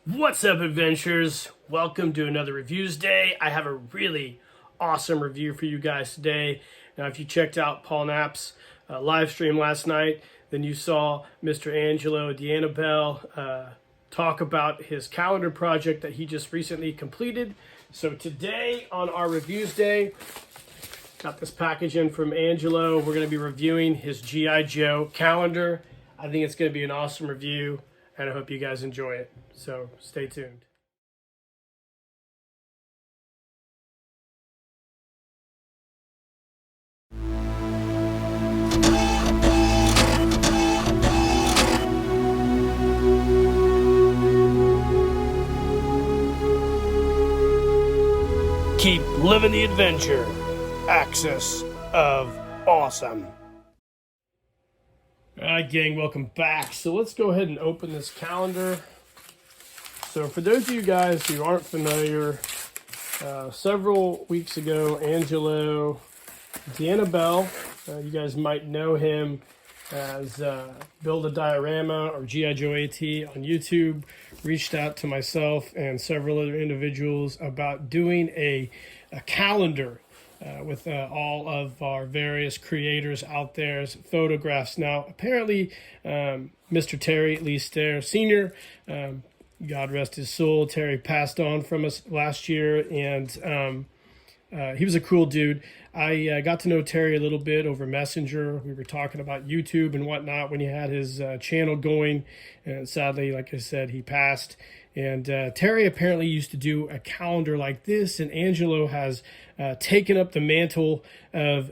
What's up, adventurers? Welcome to another Reviews Day. I have a really awesome review for you guys today. Now, if you checked out Paul Knapp's live stream last night, then you saw Mr. Angelo D'Annibale talk about his calendar project that he just recently completed. So today on our Reviews Day, got this package in from Angelo. We're going to be reviewing his G.I. Joe calendar. I think it's going to be an awesome review, and I hope you guys enjoy it. So stay tuned. Keep living the adventure. Axis of Awesome. All right, gang, welcome back. So let's go ahead and open this calendar. So for those of you guys who aren't familiar, several weeks ago, Angelo D'Annibale, you guys might know him as Build a Diorama or G.I. Joe AT on YouTube, reached out to myself and several other individuals about doing a calendar with all of our various creators out there's photographs. Now, apparently, Mr. Terry, at least there, Sr., God rest his soul, Terry passed on from us last year, and he was a cool dude. I got to know Terry a little bit over Messenger. We were talking about YouTube and whatnot when he had his channel going, and sadly, like I said, he passed. And Terry apparently used to do a calendar like this, and Angelo has taken up the mantle of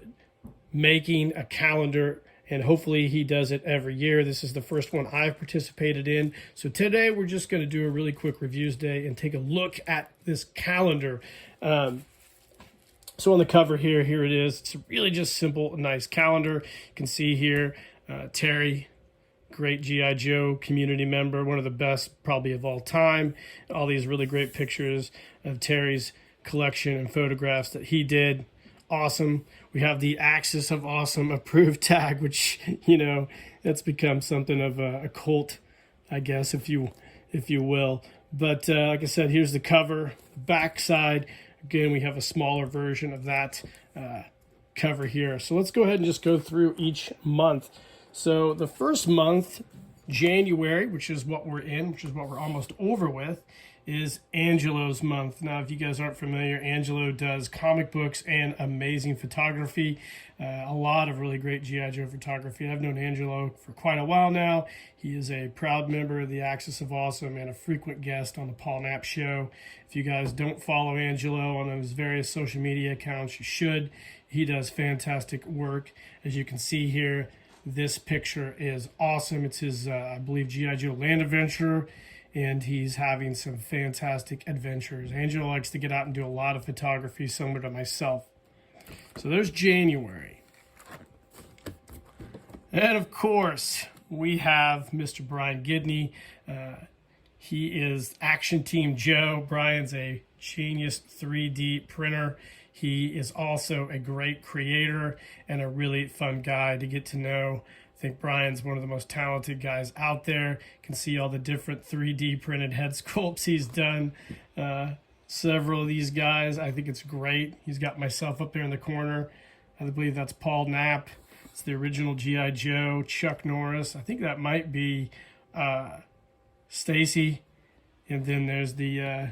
making a calendar, and hopefully he does it every year. This is the first one I've participated in. So today we're just going to do a really quick Reviews Day and take a look at this calendar. So on the cover here it is. It's really just simple, nice calendar. You can see here, Terry, great G.I. Joe community member, one of the best probably of all time. All these really great pictures of Terry's collection and photographs that he did. Awesome. We have the Axis of Awesome approved tag, which, you know, that's become something of a cult, I guess, if you will. But like I said, here's the cover, back side. Again, we have a smaller version of that cover here. So let's go ahead and just go through each month. So the first month, January, which is what we're in, which is what we're almost over with, is Angelo's month. Now, if you guys aren't familiar, Angelo does comic books and amazing photography. A lot of really great G.I. Joe photography. I've known Angelo for quite a while now. He is a proud member of the Axis of Awesome and a frequent guest on the Paul Knapp Show. If you guys don't follow Angelo on his various social media accounts, you should. He does fantastic work. As you can see here, this picture is awesome. It's his, I believe, G.I. Joe Land Adventure, and he's having some fantastic adventures. Angelo likes to get out and do a lot of photography, similar to myself. So there's January. And of course, we have Mr. Brian Gidney. He is Action Team Joe. Brian's a genius 3D printer. He is also a great creator and a really fun guy to get to know. I think Brian's one of the most talented guys out there. You can see all the different 3D printed head sculpts he's done. Several of these guys, I think it's great. He's got myself up there in the corner. I believe that's Paul Knapp. It's the original G.I. Joe, Chuck Norris. I think that might be Stacy. And then there's the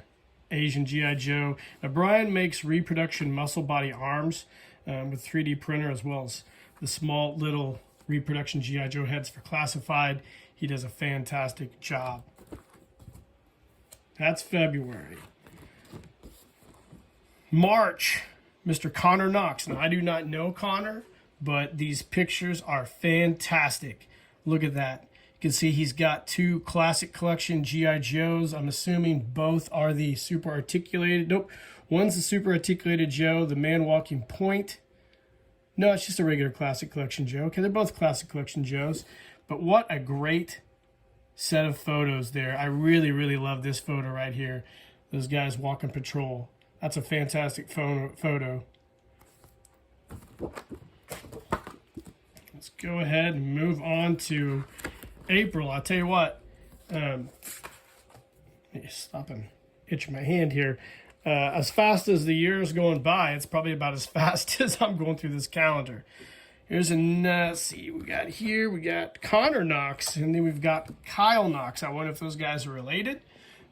Asian G.I. Joe. Now, Brian makes reproduction muscle body arms with 3D printer, as well as the small little reproduction G.I. Joe heads for classified. He does a fantastic job. That's February. March, Mr. Connor Knox. Now, I do not know Connor, but these pictures are fantastic. Look at that. You can see he's got two classic collection G.I. Joes. I'm assuming both are the super articulated. Nope. One's the super articulated Joe, the man walking point. No, it's just a regular classic collection Joe. Okay, they're both classic collection Joes. But what a great set of photos there. I really, really love this photo right here. Those guys walking patrol. That's a fantastic photo. Let's go ahead and move on to April. I'll tell you what, Let me stop and itch my hand here. As fast as the years going by, it's probably about as fast as I'm going through this calendar. Here's a, let's see, we got Connor Knox, and then we've got Kyle Knox. I wonder if those guys are related.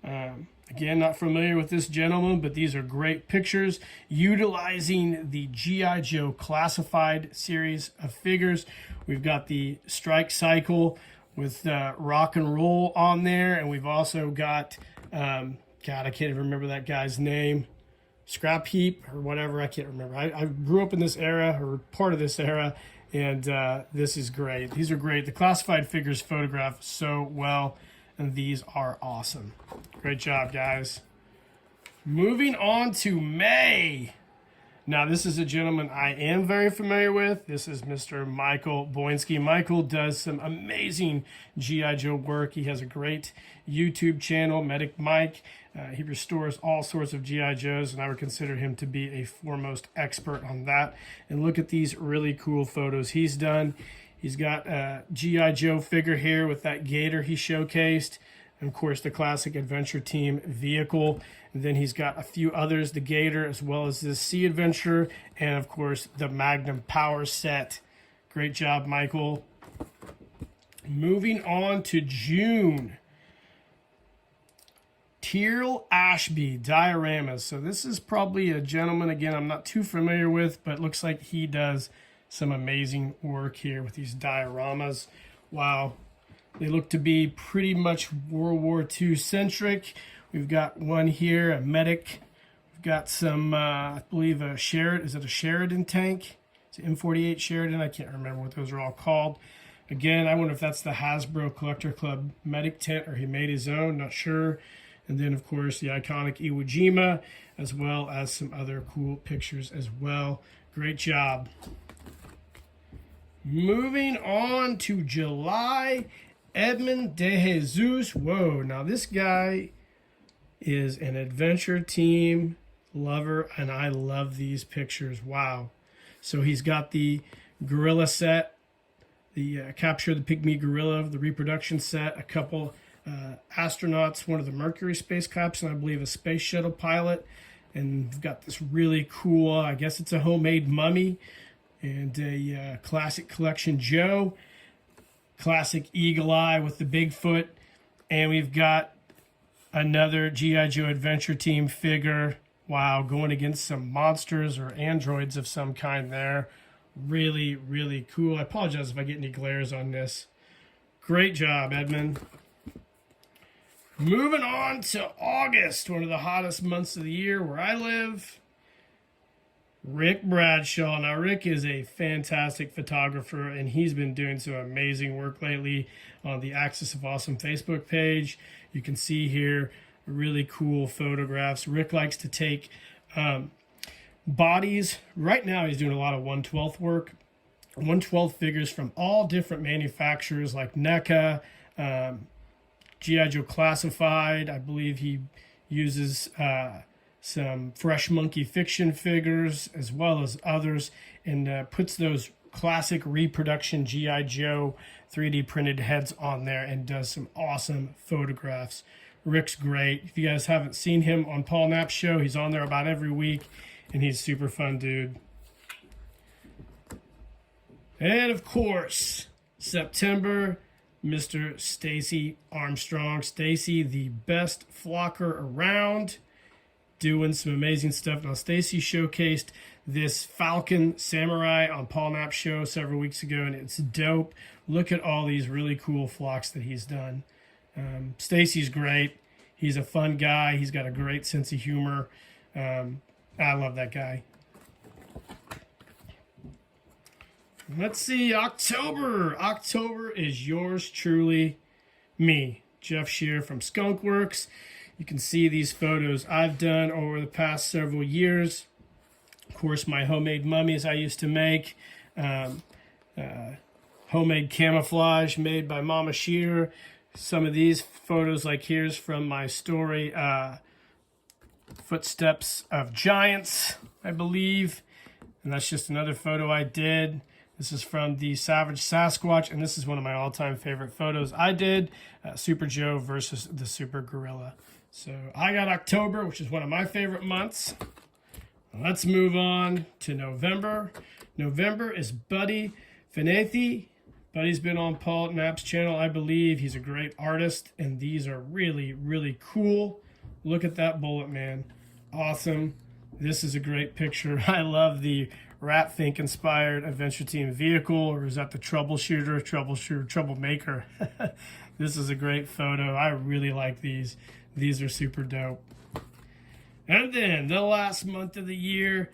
Again, not familiar with this gentleman, but these are great pictures utilizing the G.I. Joe Classified series of figures. We've got the Strike Cycle with rock and roll on there, and we've also got, God, I can't even remember that guy's name. Scrap Heap or whatever, I can't remember. I grew up in this era, or part of this era, and this is great. These are great. The classified figures photograph so well, and these are awesome. Great job, guys. Moving on to May. Now, this is a gentleman I am very familiar with. This is Mr. Michael Boinski. Michael does some amazing G.I. Joe work. He has a great YouTube channel, Medic Mike. He restores all sorts of G.I. Joes, and I would consider him to be a foremost expert on that. And look at these really cool photos he's done. He's got a G.I. Joe figure here with that gator he showcased. And of course, the classic Adventure Team vehicle. And then he's got a few others, the Gator, as well as this Sea Adventure, and of course, the Magnum Power set. Great job, Michael. Moving on to June. Teal Ashby dioramas. So this is probably a gentleman, again, I'm not too familiar with, but it looks like he does some amazing work here with these dioramas. Wow. They look to be pretty much World War II centric. We've got one here, a medic. We've got some, I believe, a Sheridan. Is it a Sheridan tank? It's an M48 Sheridan. I can't remember what those are all called. Again, I wonder if that's the Hasbro Collector Club medic tent, or he made his own, not sure. And then, of course, the iconic Iwo Jima, as well as some other cool pictures as well. Great job. Moving on to July, Edmund De Jesus. Whoa, now this guy is an Adventure Team lover, and I love these pictures. Wow. So he's got the gorilla set, the Capture the Pygmy Gorilla, the reproduction set, a couple astronauts, one of the Mercury spacecrafts, and I believe a space shuttle pilot. And we've got this really cool, I guess it's a homemade mummy, and a classic collection Joe, classic Eagle Eye with the Bigfoot, and we've got another G.I. Joe Adventure Team figure. Wow, going against some monsters or androids of some kind there. Really, really cool. I apologize if I get any glares on this. Great job, Edmund. Moving on to August, one of the hottest months of the year where I live. Rick Bradshaw. Now, Rick is a fantastic photographer, and he's been doing some amazing work lately on the Axis of Awesome Facebook page. You can see here really cool photographs. Rick likes to take bodies. Right now, he's doing a lot of 1/12 work. 1/12 figures from all different manufacturers like NECA, G.I. Joe Classified. I believe he uses some Fresh Monkey Fiction figures as well as others, and puts those classic reproduction G.I. Joe 3D printed heads on there and does some awesome photographs. Rick's great. If you guys haven't seen him on Paul Knapp's show, he's on there about every week, and he's super fun dude. And of course, September, Mr. Stacy Armstrong. Stacy, the best flocker around, doing some amazing stuff. Now, Stacy showcased this Falcon Samurai on Paul Knapp's show several weeks ago, and it's dope. Look at all these really cool flocks that he's done. Stacy's great. He's a fun guy. He's got a great sense of humor. I love that guy. Let's see, October. October is yours truly, me, Jeff Shear from Skunk Works. You can see these photos I've done over the past several years. Of course, my homemade mummies I used to make. Homemade camouflage made by Mama Shear. Some of these photos, like here's from my story, Footsteps of Giants, I believe. And that's just another photo I did. This is from the Savage Sasquatch, and this is one of my all-time favorite photos I did, Super Joe versus the Super Gorilla. So I got October, which is one of my favorite months. Let's move on to November. November is Buddy Finethi. Buddy's been on Paul Knapp's channel, I believe. He's a great artist, and these are really, really cool. Look at that bullet, man. Awesome. This is a great picture. I love the Ratfink-inspired Adventure Team vehicle, or is that the Troubleshooter, Troublemaker? This is a great photo. I really like these. These are super dope. And then the last month of the year,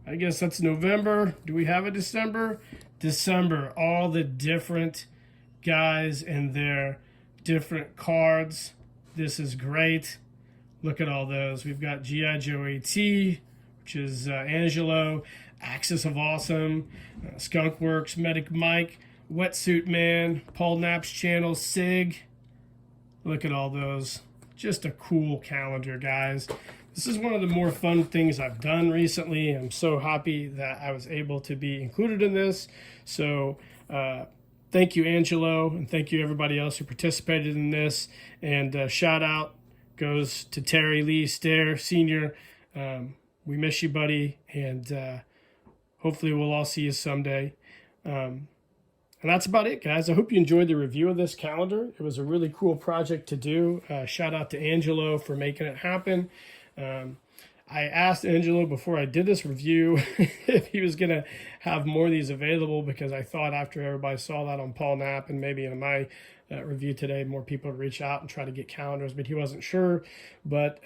I guess that's November. Do we have a December? December, all the different guys and their different cards. This is great. Look at all those. We've got G.I. Joe AT, which is Angelo, Axis of Awesome, Skunk Works, Medic Mike, Wetsuit Man, Paul Knapp's channel, Sig. Look at all those. Just a cool calendar, guys. This is one of the more fun things I've done recently. I'm so happy that I was able to be included in this. So thank you, Angelo, and thank you everybody else who participated in this. And shout out goes to Terry Lee Stair Sr. We miss you, buddy, and hopefully we'll all see you someday. And that's about it, guys. I hope you enjoyed the review of this calendar. It was a really cool project to do. Shout out to Angelo for making it happen. I asked Angelo before I did this review if he was going to have more of these available, because I thought after everybody saw that on Paul Knapp and maybe in my review today, more people would reach out and try to get calendars, but he wasn't sure. But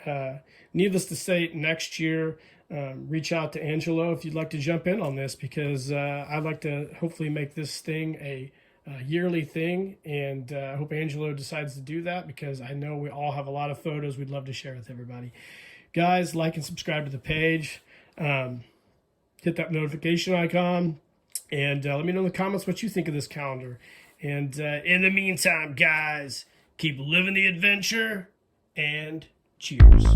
needless to say, next year, reach out to Angelo if you'd like to jump in on this, because I'd like to hopefully make this thing a yearly thing, and I hope Angelo decides to do that, because I know we all have a lot of photos we'd love to share with everybody. Guys, like and subscribe to the page. Hit that notification icon, and let me know in the comments what you think of this calendar. And in the meantime, guys, keep living the adventure, and cheers.